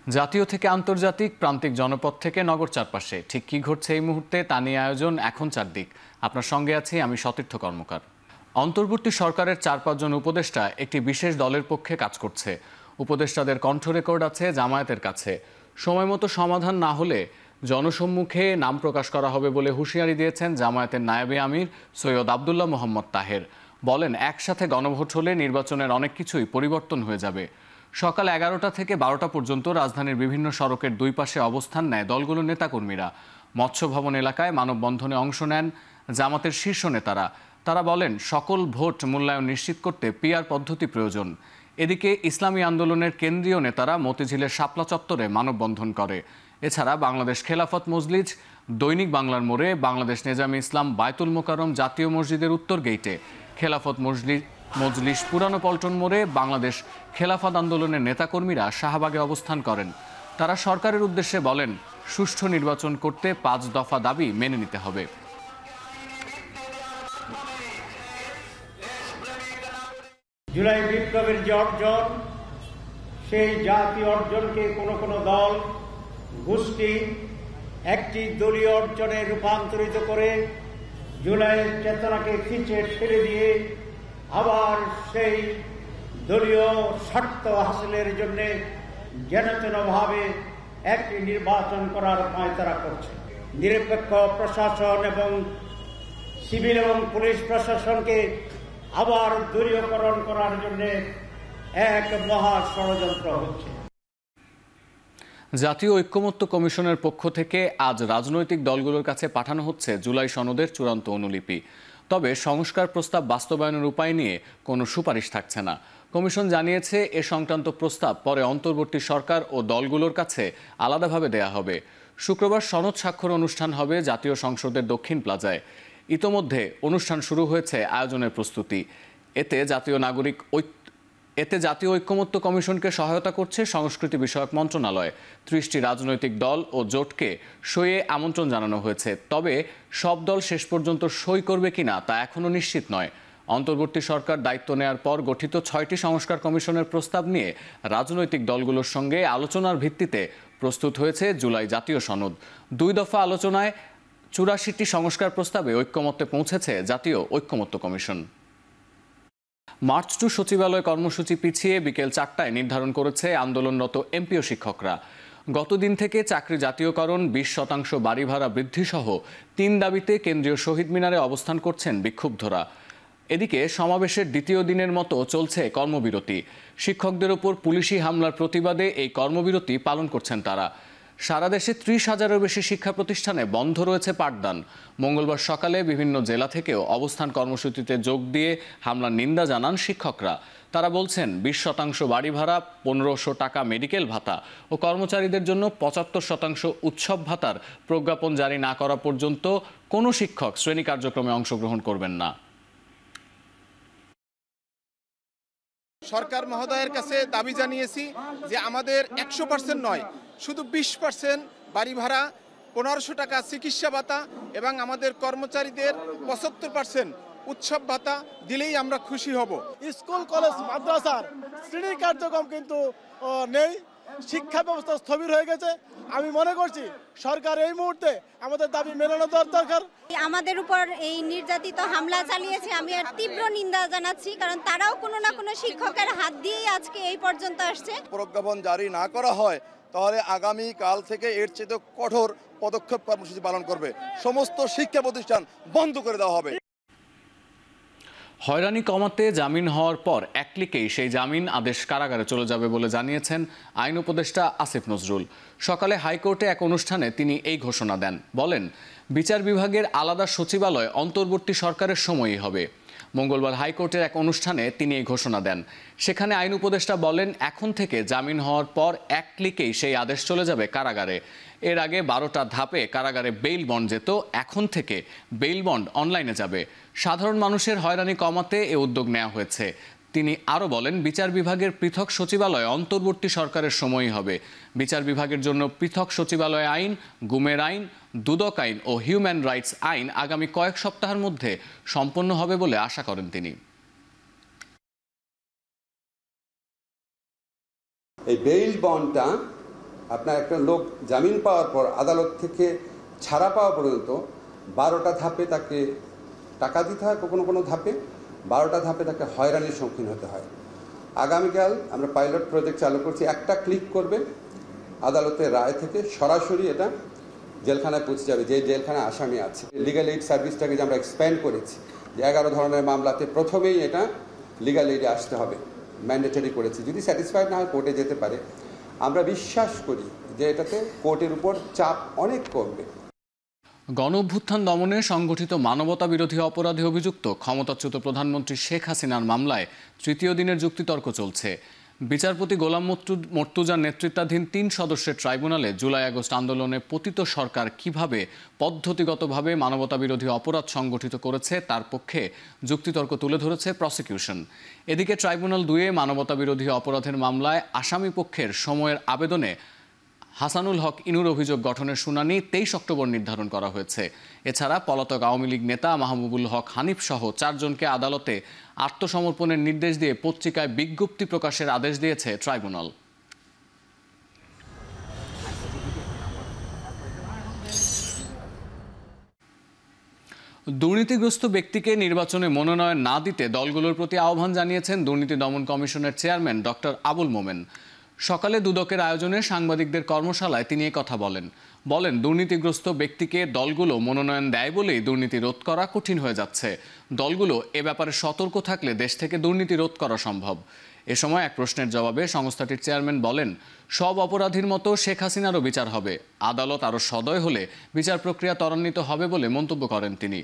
জাতীয় থেকে আন্তর্জাতিক, প্রান্তিক জনপদ থেকে নগর চারপাশে ঠিক কি ঘটছে এই মুহূর্তে তা নিয়ে আয়োজন এখন চারদিক। আপনার সঙ্গে আছি আমি সতীর্থ কর্মকার। অন্তর্বর্তী সরকারের 4-5 জন উপদেষ্টা একটি বিশেষ দলের পক্ষে কাজ করছে। উপদেষ্টাদের কণ্ঠ রেকর্ড আছে জামায়াতের কাছে। সময়মতো সমাধান না হলে জনসম্মুখে নাম প্রকাশ করা হবে বলে হুঁশিয়ারি দিয়েছেন জামায়াতের নায়েবে আমির সৈয়দ আবদুল্লাহ মোহাম্মদ তাহের। বলেন, একসাথে গণভোট হলে নির্বাচনের অনেক কিছুই পরিবর্তন হয়ে যাবে। সকাল 11টা থেকে 12টা পর্যন্ত রাজধানীর বিভিন্ন সড়কের দুই পাশে অবস্থান নেয় দলগুলোর নেতাকর্মীরা। মৎস্য ভবন এলাকায় মানববন্ধনে অংশ নেন জামাতের শীর্ষ নেতারা। তারা বলেন, সকল ভোট মূল্যায়ন নিশ্চিত করতে পিআর পদ্ধতি প্রয়োজন। এদিকে ইসলামী আন্দোলনের কেন্দ্রীয় নেতারা মতিঝিলের শাপলা চত্বরে মানববন্ধন করে। এছাড়া বাংলাদেশ খেলাফত মজলিস, দৈনিক বাংলার মোড়ে, বাংলাদেশ নেজামে ইসলাম বায়তুল মোকাররম জাতীয় মসজিদের উত্তর গেইটে, খেলাফত মজলিস পুরানো পল্টন মোড়ে, বাংলাদেশ খেলাফত আন্দোলনের নেতাকর্মীরা শাহবাগে অবস্থান করেন। তারা সরকারের উদ্দেশ্যে বলেন, সুষ্ঠু নির্বাচন করতে 5 দফা দাবি মেনে নিতে হবে। জুলাই বিপ্লবের যে অর্জন, সেই জাতীয় অর্জনকে কোনো দল গোষ্ঠী একটি দলীয় অর্জনে রূপান্তরিত করে জুলাইয়ের চেতনাকে পিছিয়ে ঠেলে দিয়ে আবার সেই দলীয় স্বার্থ হাসিলের জন্য যেনতেনভাবে একটি নির্বাচন করার পায়তারা করছে। নিরপেক্ষ প্রশাসন এবং সিভিল এবং পুলিশ প্রশাসনকে আবার দলীয়করণ করার জন্য এক মহা ষড়যন্ত্র হচ্ছে। জাতীয় ঐক্যমত্য কমিশনের পক্ষ থেকে আজ রাজনৈতিক দলগুলোর কাছে পাঠানো হচ্ছে জুলাই সনদের চূড়ান্ত অনুলিপি। তবে সংস্কার প্রস্তাব বাস্তবায়নের উপায় নিয়ে কোনো সুপারিশ থাকছে না। কমিশন জানিয়েছে, এ সংক্রান্ত প্রস্তাব পরে অন্তর্বর্তী সরকার ও দলগুলোর কাছে আলাদাভাবে দেয়া হবে। শুক্রবার সনদ স্বাক্ষর অনুষ্ঠান হবে জাতীয় সংসদের দক্ষিণ প্লাজায়। ইতোমধ্যে অনুষ্ঠান শুরু হয়েছে আয়োজনের প্রস্তুতি। এতে জাতীয় ঐক্যমত্য কমিশনকে সহায়তা করছে সংস্কৃতি বিষয়ক মন্ত্রণালয়। 30টি রাজনৈতিক দল ও জোটকে সইয়ে আমন্ত্রণ জানানো হয়েছে। তবে সব দল শেষ পর্যন্ত সই করবে কিনা তা এখনও নিশ্চিত নয়। অন্তর্বর্তী সরকার দায়িত্ব নেয়ার পর গঠিত 6টি সংস্কার কমিশনের প্রস্তাব নিয়ে রাজনৈতিক দলগুলোর সঙ্গে আলোচনার ভিত্তিতে প্রস্তুত হয়েছে জুলাই জাতীয় সনদ। 2 দফা আলোচনায় 84টি সংস্কার প্রস্তাবে ঐক্যমত্যে পৌঁছেছে জাতীয় ঐক্যমত্য কমিশন। মার্চ টু সচিবালয় কর্মসূচি পিছিয়ে বিকেল 4টায় নির্ধারণ করেছে আন্দোলনরত এমপিও শিক্ষকরা। গতদিন থেকে চাকরি জাতীয়করণ, 20% বাড়ি ভাড়া বৃদ্ধি সহ 3 দাবিতে কেন্দ্রীয় শহীদ মিনারে অবস্থান করছেন বিক্ষুব্ধরা। এদিকে সমাবেশের দ্বিতীয় দিনের মতো চলছে কর্মবিরতি। শিক্ষকদের ওপর পুলিশি হামলার প্রতিবাদে এই কর্মবিরতি পালন করছেন তারা। সারা দেশে 30,000-এরও বেশি শিক্ষা প্রতিষ্ঠানে বন্ধ রয়েছে পাঠদান। মঙ্গলবার সকালে বিভিন্ন জেলা থেকেও অবস্থান কর্মসূচিতে যোগ দিয়ে হামলার নিন্দা জানান শিক্ষকরা। তারা বলছেন, 20% বাড়ি ভাড়া, 1500 টাকা মেডিকেল ভাতা ও কর্মচারীদের জন্য 75% উৎসব ভাতার প্রজ্ঞাপন জারি না করা পর্যন্ত কোনো শিক্ষক শ্রেণী কার্যক্রমে অংশগ্রহণ করবেন না। সরকার মহোদয়ের কাছে দাবি জানিয়েছি যে আমাদের 100% নয়, শুধু 20% বাড়ি ভাড়া, 1500 টাকা চিকিৎসা ভাতা এবং আমাদের কর্মচারীদের 75% উৎসব ভাতা দিলেই আমরা খুশি হব। স্কুল, কলেজ, মাদ্রাসার শ্রেণী কার্যক্রম কিন্তু নেই, শিক্ষা ব্যবস্থা স্থবির হয়ে গেছে। আমি মনে করছি সরকার এই মুহূর্তে আমাদের দাবি মেনে নেওয়ার দরকার। আমাদের উপর এই নির্যাতিত হামলা চালিয়েছে, আমি আর তীব্র নিন্দা জানাচ্ছি, কারণ তারাও কোনো না কোনো শিক্ষকের হাত দিয়েই আজকে এই পর্যন্ত আসছে। প্রজ্ঞাপন জারি না করা হয় তাহলে আগামী কাল থেকে এর চেয়ে কঠোর পদক্ষেপ কর্মসূচি পালন করবে। সমস্ত শিক্ষা প্রতিষ্ঠান বন্ধ করে দেওয়া হবে। হয়রানি কমাতে জামিন হওয়ার পর 1 ক্লিকেই সেই জামিন আদেশ কারাগারে চলে যাবে বলে জানিয়েছেন আইন উপদেষ্টা আসিফ নজরুল। সকালে হাইকোর্টে এক অনুষ্ঠানে তিনি এই ঘোষণা দেন। বলেন, বিচার বিভাগের আলাদা সচিবালয় অন্তর্বর্তী সরকারের সময়ই হবে। মঙ্গলবার হাইকোর্টের এক অনুষ্ঠানে তিনি এই ঘোষণা দেন। সেখানে আইন উপদেষ্টা বলেন, এখন থেকে জামিন হওয়ার পর 1 ক্লিকেই সেই আদেশ চলে যাবে কারাগারে। এর আগে 12টা ধাপে কারাগারে বেইল বন্ড যেত, এখন থেকে বেইল বন্ড অনলাইনে যাবে। সাধারণ মানুষের হয়রানি কমাতে এ উদ্যোগ নেওয়া হয়েছে। তিনি আরও বলেন, বিচার বিভাগের পৃথক সচিবালয় অন্তর্বর্তী সরকারের সময়ই হবে। বিচার বিভাগের জন্য পৃথক সচিবালয় আইন, গুমের আইন, দুদক আইন ও হিউম্যান রাইটস আইন আগামী কয়েক সপ্তাহের মধ্যে সম্পন্ন হবে বলে আশা করেন তিনি। এই বেইল বন্ডটা আপনার একটা লোক জামিন পাওয়ার পর আদালত থেকে ছাড়া পাওয়া পর্যন্ত 12টা ধাপে তাকে টাকা দিতে হয়, কোনো ধাপে 12টা ধাপে তাকে হয়রানির সম্মুখীন হতে হয়। আগামীকাল আমরা পাইলট প্রজেক্ট চালু করছি, একটা ক্লিক করবে আদালতের রায় থেকে সরাসরি এটা জেলখানায় পৌঁছে যাবে, যে জেলখানায় আসামি আছে। লিগ্যাল এইড সার্ভিসটাকে যে আমরা এক্সপ্যান্ড করেছি, যে 11 ধরনের মামলাতে প্রথমেই এটা লিগ্যাল এইডে আসতে হবে, ম্যান্ডেটরি করেছি। যদি স্যাটিসফাইড না হয় কোর্টে যেতে পারে। আমরা বিশ্বাস করি যে এটাতে কোর্টের উপর চাপ অনেক কমবে। গণঅভ্যুত্থান দমনে সংগঠিত মানবতা বিরোধী অপরাধে অভিযুক্ত ক্ষমতাচ্যুত প্রধানমন্ত্রী শেখ হাসিনার মামলায় তৃতীয় দিনের যুক্তিতর্ক চলছে। বিচারপতি গোলাম মর্তুজার নেতৃত্বাধীন 3 সদস্যের ট্রাইব্যুনালে জুলাই আগস্ট আন্দোলনে পতিত সরকার কিভাবে পদ্ধতিগতভাবে মানবতা বিরোধী অপরাধ সংগঠিত করেছে তার পক্ষে যুক্তিতর্ক তুলে ধরেছে প্রসিকিউশন। এদিকে ট্রাইব্যুনাল 2-এ মানবতা বিরোধী অপরাধের মামলায় আসামি পক্ষের সময়ের আবেদনে হাসানুল হক ইনুর অভিযোগ গঠনের শুনানি 23 অক্টোবর নির্ধারণ করা হয়েছে। এছাড়া পলাতক আওয়ামী লীগ নেতা মাহবুবুল হক হানিফ সহ 4 জনকে আদালতে আত্মসমর্পণের নির্দেশ দিয়ে পত্রিকায় বিজ্ঞপ্তি প্রকাশের আদেশ দিয়েছে ট্রাইব্যুনাল। দুর্নীতিগ্রস্ত ব্যক্তিকে নির্বাচনে মনোনয়ন না দিতে দলগুলোর প্রতি আহ্বান জানিয়েছেন দুর্নীতি দমন কমিশনের চেয়ারম্যান ডক্টর আবুল মোমেন। সকালে দুদকের আয়োজনে সাংবাদিকদের কর্মশালায় তিনি কথা বলেন দুর্নীতিগ্রস্ত ব্যক্তিকে দলগুলো মনোনয়ন দেয় বলেই দুর্নীতি রোধ করা কঠিন হয়ে যাচ্ছে। দলগুলো এ ব্যাপারে সতর্ক থাকলে দেশ থেকে দুর্নীতি রোধ করা সম্ভব। এ সময় এক প্রশ্নের জবাবে সংস্থাটির চেয়ারম্যান বলেন, সব অপরাধীর মতো শেখ হাসিনারও বিচার হবে। আদালত আরও সদয় হলে বিচার প্রক্রিয়া ত্বরান্বিত হবে বলে মন্তব্য করেন তিনি।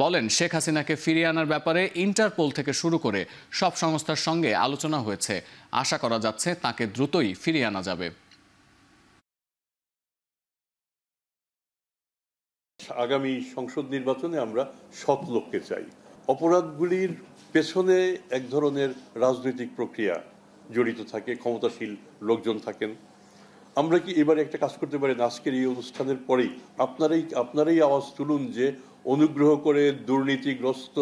বলেন, শেখ হাসিনাকে ফিরিয়ে আনার ব্যাপারে ইন্টারপোল থেকে শুরু করে সব সংস্থার সঙ্গে আলোচনা হয়েছে। আশা করা যাচ্ছে তাকে দ্রুতই ফিরিয়ে আনা যাবে। আগামী সংসদ নির্বাচনে আমরা সৎ লোককে চাই। অপরাধগুলির পেছনে এক ধরনের রাজনৈতিক প্রক্রিয়া জড়িত থাকে, ক্ষমতাশীল লোকজন থাকেন। আমরা কি এবারে একটা কাজ করতে পারি, আজকের এই অনুষ্ঠানের পরেই আপনারাই আওয়াজ তুলুন যে অনুগ্রহ করে দুর্নীতিগ্রস্ত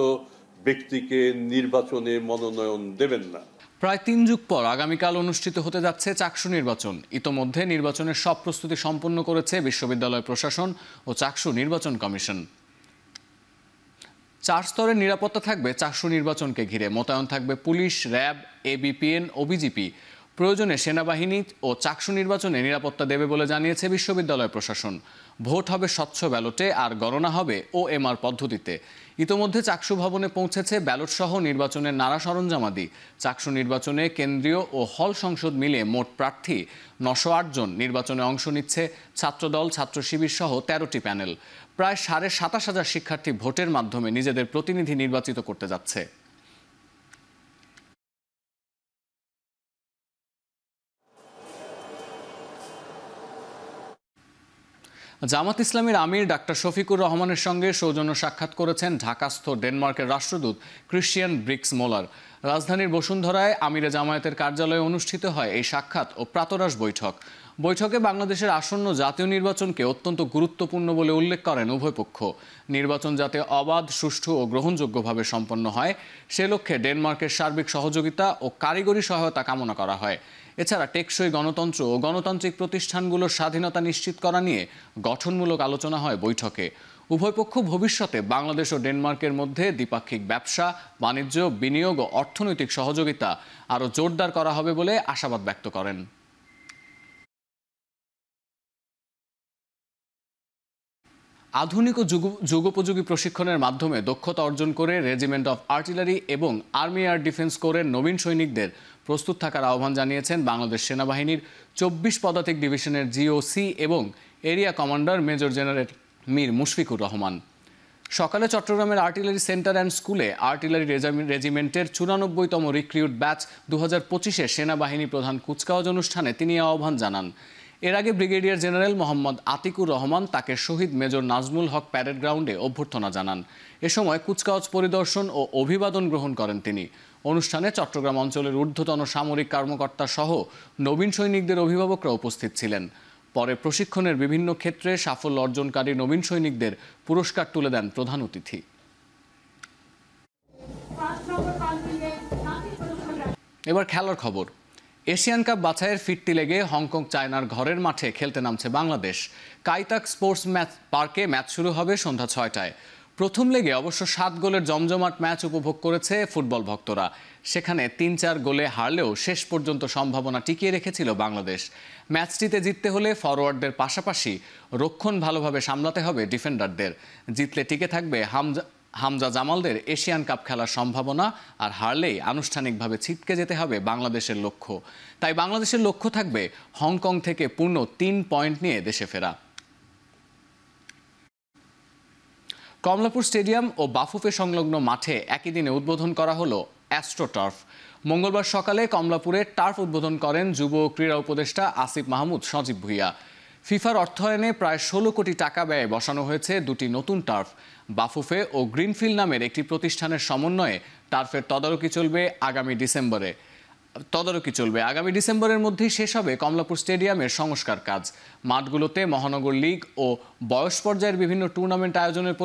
ব্যক্তিকে নির্বাচনে মনোনয়ন দেবেন না। প্রায় 3 যুগ পর আগামীকাল অনুষ্ঠিত হতে যাচ্ছে চাকসু নির্বাচন। ইতোমধ্যে নির্বাচনের সব প্রস্তুতি সম্পন্ন করেছে বিশ্ববিদ্যালয় প্রশাসন ও চাকসু নির্বাচন কমিশন। 4 স্তরের নিরাপত্তা থাকবে চাকসু নির্বাচনকে ঘিরে। মোতায়েন থাকবে পুলিশ, র্যাব, এবিপিএন ও বিজিপি। প্রয়োজনে সেনাবাহিনী ও চাকসু নির্বাচনে নিরাপত্তা দেবে বলে জানিয়েছে বিশ্ববিদ্যালয় প্রশাসন। ভোট হবে স্বচ্ছ ব্যালটে আর গণনা হবে OMR পদ্ধতিতে। ইতোমধ্যে চাকসু ভবনে পৌঁছেছে ব্যালট সহ নির্বাচনের নানা সরঞ্জামাদি। চাকসু নির্বাচনে কেন্দ্রীয় ও হল সংসদ মিলে মোট প্রার্থী 908 জন। নির্বাচনে অংশ নিচ্ছে ছাত্রদল, ছাত্র শিবির সহ 13টি প্যানেল। প্রায় 27,500 শিক্ষার্থী ভোটের মাধ্যমে নিজেদের প্রতিনিধি নির্বাচিত করতে যাচ্ছে। জামাত ইসলামীর আমির ডাক্তার শফিকুর রহমানের সঙ্গে সৌজন্য সাক্ষাৎ করেছেন ঢাকাস্থ ডেনমার্কের রাষ্ট্রদূত ক্রিশ্চিয়ান ব্রিক্স মোলার। রাজধানীর বসুন্ধরায় আমিরে জামায়াতের কার্যালয়ে অনুষ্ঠিত হয় এই সাক্ষাৎ ও প্রাতরাশ বৈঠক। বৈঠকে বাংলাদেশের আসন্ন জাতীয় নির্বাচনকে অত্যন্ত গুরুত্বপূর্ণ বলে উল্লেখ করেন উভয় পক্ষ। নির্বাচন যাতে অবাধ, সুষ্ঠু ও গ্রহণযোগ্যভাবে সম্পন্ন হয় সে লক্ষ্যে ডেনমার্কের সার্বিক সহযোগিতা ও কারিগরি সহায়তা কামনা করা হয়। এছাড়া টেকসই গণতন্ত্র ও গণতান্ত্রিক প্রতিষ্ঠানগুলোর স্বাধীনতা নিশ্চিত করা নিয়ে গঠনমূলক আলোচনা হয় বৈঠকে। উভয় পক্ষ ভবিষ্যতে বাংলাদেশ ও ডেনমার্কের মধ্যে দ্বিপাক্ষিক ব্যবসা, বাণিজ্য, বিনিয়োগ ও অর্থনৈতিক সহযোগিতা আরও জোরদার করা হবে বলে আশাবাদ ব্যক্ত করেন। আধুনিক ও যুগোপযোগী প্রশিক্ষণের মাধ্যমে দক্ষতা অর্জন করে রেজিমেন্ট অফ আর্টিলারি এবং আর্মি এয়ার ডিফেন্স কোরের নবীন সৈনিকদের প্রস্তুত থাকার আহ্বান জানিয়েছেন বাংলাদেশ সেনাবাহিনীর 24 পদাতিক ডিভিশনের GOC এবং area commander major general Mir Mushfiqur Rahman. সকালে চট্টগ্রামের আর্টিলারি সেন্টার অ্যান্ড স্কুলে আর্টিলারি রেজিমেন্টের 94তম রিক্রিউট ব্যাচ 2025-এ সেনাবাহিনী প্রধান কুচকাওয়াজ অনুষ্ঠানে তিনি আহ্বান জানান। এর আগে ব্রিগেডিয়ার জেনারেল মোহাম্মদ আতিকুর রহমান তাকে শহীদ মেজর নাজমুল হক প্যারেড গ্রাউন্ডে অভ্যর্থনা জানান। এ সময় কুচকাওয়াজ পরিদর্শন ও অভিবাদন গ্রহণ করেন তিনি। অনুষ্ঠানে চট্টগ্রাম অঞ্চলের ঊর্ধ্বতন সামরিক কর্মকর্তা সহ নবীন সৈনিকদের অভিভাবকরা উপস্থিত ছিলেন। পরে প্রশিক্ষণের বিভিন্ন ক্ষেত্রে সাফল্য অর্জনকারী নবীন সৈনিকদের পুরস্কার তুলে দেন প্রধান অতিথি। এবার খেলার খবর। এশিয়ান কাপ বাছাইয়ের ফিরতি লেগে হংকং চায়নার ঘরের মাঠে খেলতে নামছে বাংলাদেশ। কাইতাক স্পোর্টস পার্কে ম্যাচ শুরু হবে সন্ধ্যা 6টায়। প্রথম লেগে অবশ্য 7 গোলের জমজমাট ম্যাচ উপভোগ করেছে ফুটবল ভক্তরা। সেখানে 3-4 গোলে হারলেও শেষ পর্যন্ত সম্ভাবনা টিকিয়ে রেখেছিল বাংলাদেশ। ম্যাচটিতে জিততে হলে ফরোয়ার্ডদের পাশাপাশি রক্ষণ ভালোভাবে সামলাতে হবে ডিফেন্ডারদের। জিতলে টিকে থাকবে হামজা জামালদের এশিয়ান কাপ খেলার সম্ভাবনা, আর হারলেই আনুষ্ঠানিকভাবে ছিটকে যেতে হবে বাংলাদেশের লক্ষ্য। তাই বাংলাদেশের লক্ষ্য থাকবে হংকং থেকে পূর্ণ 3 পয়েন্ট নিয়ে দেশে ফেরা। কমলাপুর স্টেডিয়াম ও বাফুফে সংলগ্ন মাঠে একই দিনে উদ্বোধন করা হলো অ্যাস্ট্রো টার্ফ। মঙ্গলবার সকালে কমলাপুরে টার্ফ উদ্বোধন করেন যুব ও ক্রীড়া উপদেষ্টা আসিফ মাহমুদ সজীব ভুইয়া। ফিফার অর্থায়নে প্রায় 16 কোটি টাকা ব্যয়ে বসানো হয়েছে দুটি নতুন টার্ফ। বাফুফে ও গ্রিনফিল্ড নামের একটি প্রতিষ্ঠানের সমন্বয়ে টার্ফের তদারকি চলবে আগামী ডিসেম্বরের মধ্যেই শেষ হবে কমলাপুর স্টেডিয়ামের সংস্কার কাজ। মাঠগুলোতে মহানগর লীগ ও বয়স পর্যায়ের বিভিন্ন টুর্নামেন্ট আয়োজনের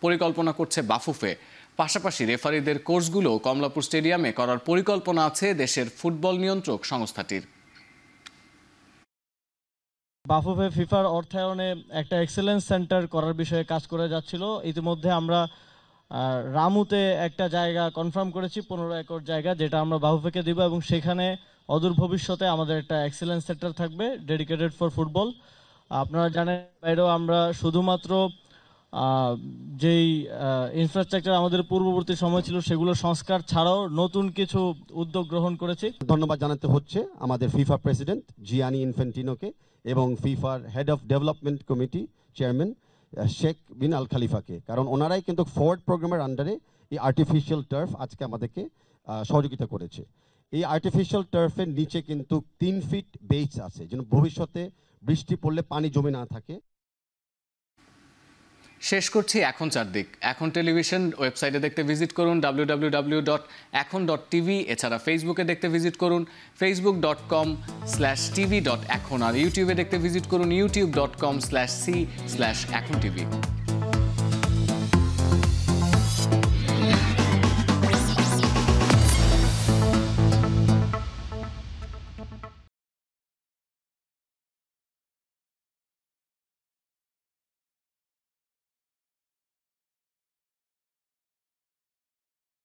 পরিকল্পনা করছে বাফুফে। পাশাপাশি রেফারিদের কোর্সগুলো কমলাপুর স্টেডিয়ামে করার পরিকল্পনা আছে দেশের ফুটবল নিয়ন্ত্রক সংস্থাটির। বাফুফে ফিফার অর্থায়নে একটা এক্সেলেন্স সেন্টার করার বিষয়ে কাজ করে যাচ্ছিল। ইতিমধ্যে আমরা রামুতে একটা জায়গা কনফার্ম করেছি, 15 একর জায়গা, যেটা আমরা বাফুফেকে দিব এবং সেখানে অদূর ভবিষ্যতে আমাদের একটা এক্সেলেন্স সেন্টার থাকবে ডেডিকেটেড ফর ফুটবল। আপনারা জানেন বাইরেও আমরা শুধুমাত্র যেই ইনফ্রাস্ট্রাকচার আমাদের পূর্ববর্তী সময় ছিল সেগুলো সংস্কার ছাড়াও নতুন কিছু উদ্যোগ গ্রহণ করেছি। ধন্যবাদ জানাতে হচ্ছে আমাদের ফিফা প্রেসিডেন্ট জিয়ানি ইনফ্যান্টিনোকে এবং ফিফার head of development committee chairman Sheikh bin Al খালিফাকে, কারণ ওনারাই কিন্তু ফরওয়ার্ড প্রোগ্রামের আন্ডারে এই আর্টিফিশিয়াল টার্ফ আজকে আমাদেরকে সহযোগিতা করেছে। এই আর্টিফিশিয়াল টার্ফের নিচে কিন্তু 3 ফিট বেস আছে, যেন ভবিষ্যতে বৃষ্টি পড়লে পানি জমে না থাকে। শেষ করছি এখন চারদিক। এখন টেলিভিশন ওয়েবসাইটে দেখতে ভিজিট করুন www.ekhon.tv। এছাড়া ফেসবুকে দেখতে ভিজিট করুন facebook.com/tv.ekhon, আর ইউটিউবে দেখতে ভিজিট করুন youtube.com/c/ekhon tv।